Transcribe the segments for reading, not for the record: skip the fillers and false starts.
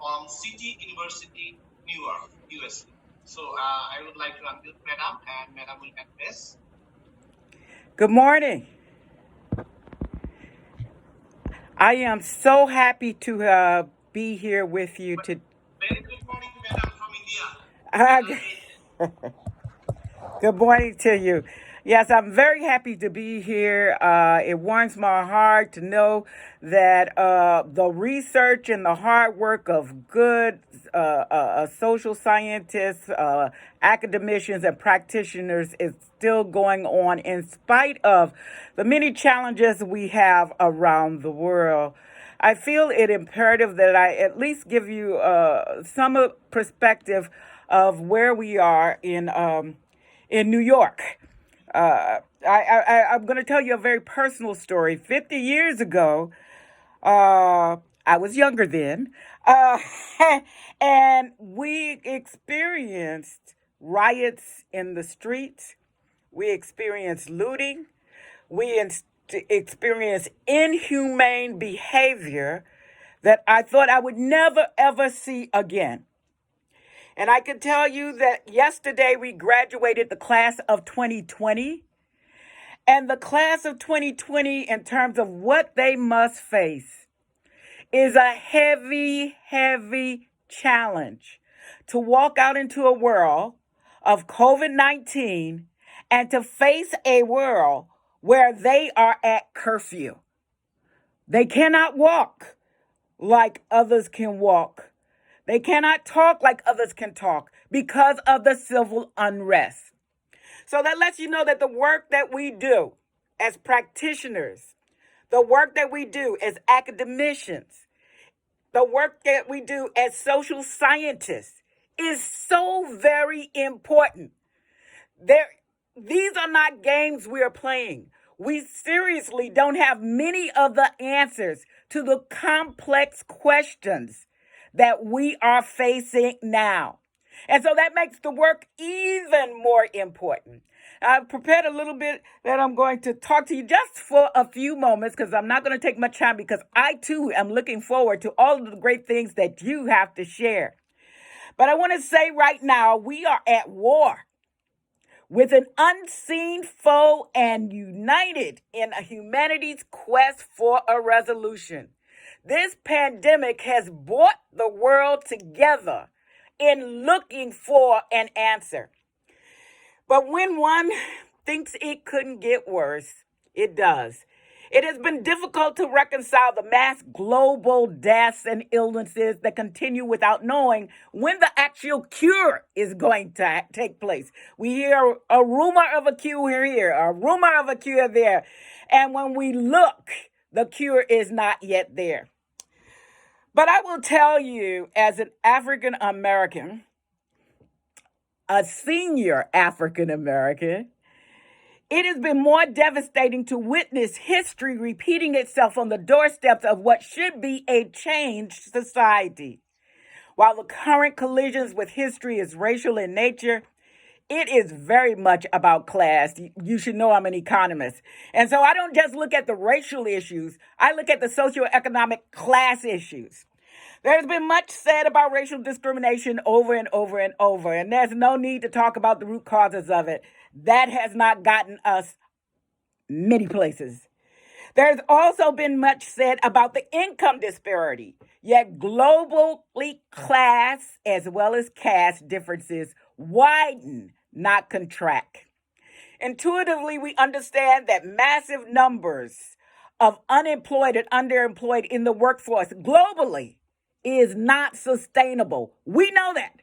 from City University, New York, USA. So I would like to unmute Madam, and Madam will address. Good morning. I am so happy to be here with you to. Very good morning, Madam from India. Uh, I Good morning to you. Yes, I'm very happy to be here. It warms my heart to know that the research and the hard work of good social scientists, academicians, and practitioners is still going on in spite of the many challenges we have around the world. I feel it imperative that I at least give you some perspective of where we are in New York. I'm going to tell you a very personal story. 50 years ago, I was younger then, uh, and we experienced riots in the streets. We experienced looting. We experienced inhumane behavior that I thought I would never, ever see again. And I can tell you that yesterday we graduated the class of 2020. And the class of 2020, in terms of what they must face, is a heavy, heavy challenge to walk out into a world of COVID-19 and to face a world where they are at curfew. They cannot walk like others can walk. They cannot talk like others can talk because of the civil unrest. So that lets you know that the work that we do as practitioners, the work that we do as academicians, the work that we do as social scientists is so very important. There, these are not games we are playing. We seriously don't have many of the answers to the complex questions that we are facing now. And so that makes the work even more important. I've prepared a little bit that I'm going to talk to you just for a few moments because I'm not going to take much time because I too am looking forward to all of the great things that you have to share. But I want to say right now, we are at war with an unseen foe and united in a humanities quest for a resolution. This pandemic has brought the world together in looking for an answer. But when one thinks it couldn't get worse, it does. It has been difficult to reconcile the mass global deaths and illnesses that continue without knowing when the actual cure is going to take place. We hear a rumor of a cure here, a rumor of a cure there. And when we look, the cure is not yet there. But I will tell you, as an African American, a senior African American, it has been more devastating to witness history repeating itself on the doorsteps of what should be a changed society. While the current collisions with history is racial in nature, it is very much about class. You should know I'm an economist. And so I don't just look at the racial issues, I look at the socioeconomic class issues. There's been much said about racial discrimination over and over and over, and there's no need to talk about the root causes of it. That has not gotten us many places. There's also been much said about the income disparity, yet globally class as well as caste differences widen, not contract. Intuitively, we understand that massive numbers of unemployed and underemployed in the workforce globally is not sustainable. We know that.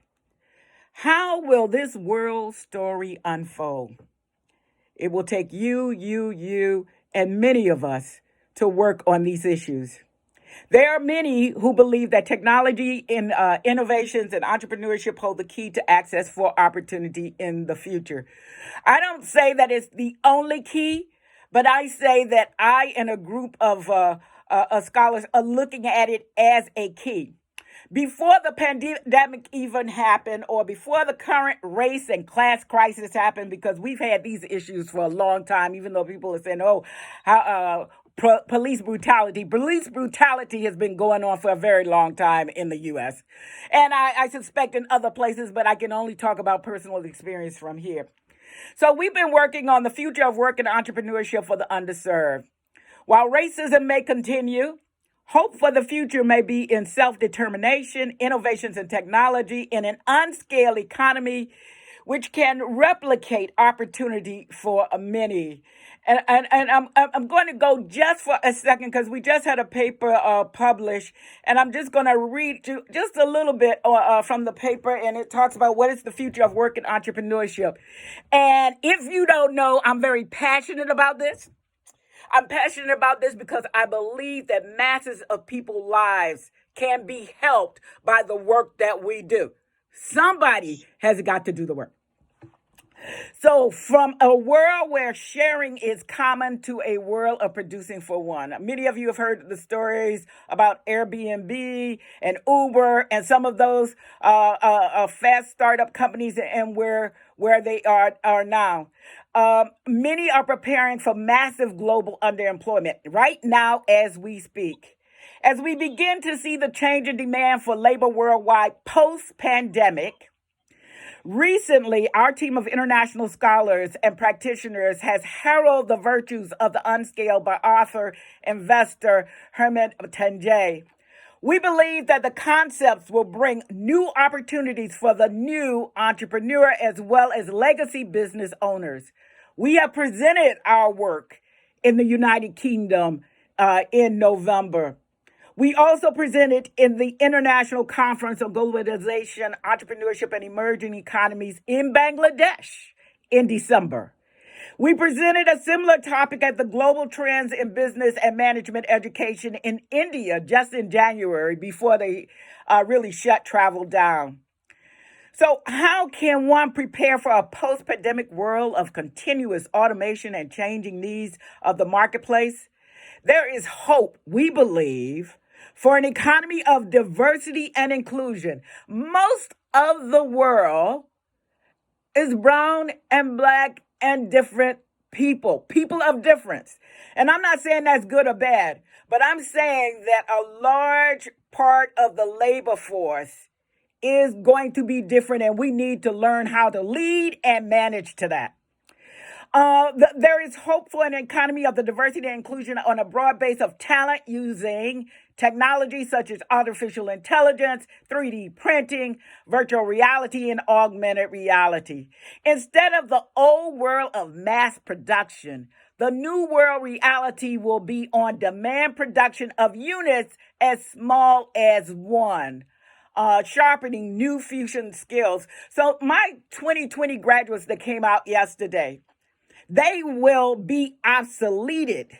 How will this world story unfold? It will take you, and many of us to work on these issues. There are many who believe that technology and innovations and entrepreneurship hold the key to access for opportunity in the future. I don't say that it's the only key, but I say that I and a group of scholars are looking at it as a key. Before the pandemic even happened, or before the current race and class crisis happened, because we've had these issues for a long time, even though people are saying, police brutality. Police brutality has been going on for a very long time in the U.S. And I suspect in other places, but I can only talk about personal experience from here. So we've been working on the future of work and entrepreneurship for the underserved. While racism may continue, hope for the future may be in self determination, innovations in technology, in an unscaled economy which can replicate opportunity for many. And I'm going to go just for a second because we just had a paper published, and I'm just going to read you just a little bit from the paper, and it talks about what is the future of work and entrepreneurship. And if you don't know, I'm very passionate about this. I'm passionate about this because I believe that masses of people's lives can be helped by the work that we do. Somebody has got to do the work. So, from a world where sharing is common to a world of producing for one. Many of you have heard the stories about Airbnb and Uber and some of those fast startup companies and where they are now. Many are preparing for massive global underemployment right now as we speak. As we begin to see the change in demand for labor worldwide post-pandemic, recently, our team of international scholars and practitioners has heralded the virtues of the Unscale by author, investor Herman Tanjay. We believe that the concepts will bring new opportunities for the new entrepreneur as well as legacy business owners. We have presented our work in the United Kingdom in November. We also presented in the International Conference on Globalization, Entrepreneurship, and Emerging Economies in Bangladesh in December. We presented a similar topic at the Global Trends in Business and Management Education in India just in January before they really shut travel down. So how can one prepare for a post-pandemic world of continuous automation and changing needs of the marketplace? There is hope, we believe, for an economy of diversity and inclusion. Most of the world is brown and black and different people of difference. And I'm not saying that's good or bad, but I'm saying that a large part of the labor force is going to be different, and we need to learn how to lead and manage to that. There is hope for an economy of the diversity and inclusion on a broad base of talent using technology such as artificial intelligence, 3D printing, virtual reality, and augmented reality. Instead of the old world of mass production, the new world reality will be on demand production of units as small as one. Sharpening new fusion skills. So my 2020 graduates that came out yesterday, they will be obsoleted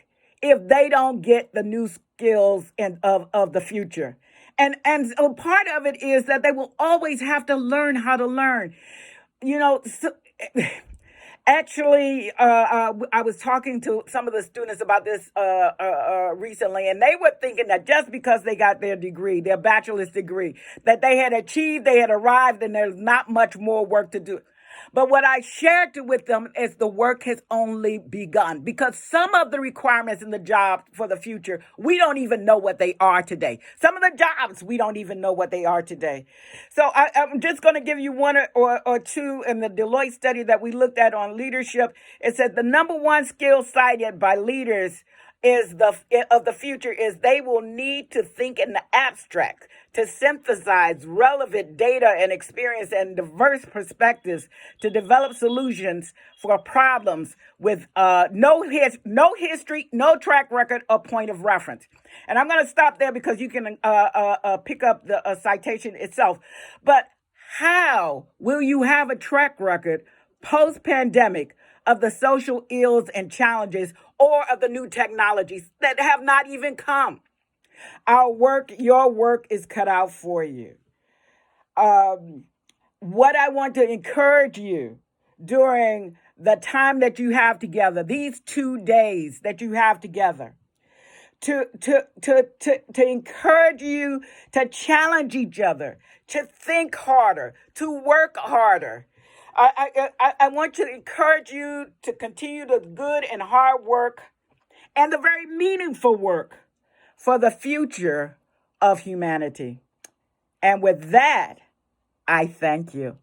if they don't get the new skills of the future. And so part of it is that they will always have to learn how to learn. You know, actually, I was talking to some of the students about this recently, and they were thinking that just because they got their degree, their bachelor's degree, that they had achieved, they had arrived, and there's not much more work to do. But what I shared with them is the work has only begun because some of the requirements in the job for the future, we don't even know what they are today. Some of the jobs, we don't even know what they are today. So I'm just going to give you one or two in the Deloitte study that we looked at on leadership. It said the number one skill cited by leaders is the future is they will need to think in the abstract, to synthesize relevant data and experience and diverse perspectives to develop solutions for problems with no history, no track record, or point of reference. And I'm going to stop there because you can pick up the citation itself. But how will you have a track record post-pandemic of the social ills and challenges or of the new technologies that have not even come? Your work is cut out for you. What I want to encourage you during the time that you have together, these 2 days that you have together, to encourage you to challenge each other, to think harder, to work harder. I want to encourage you to continue the good and hard work and the very meaningful work for the future of humanity. And with that, I thank you.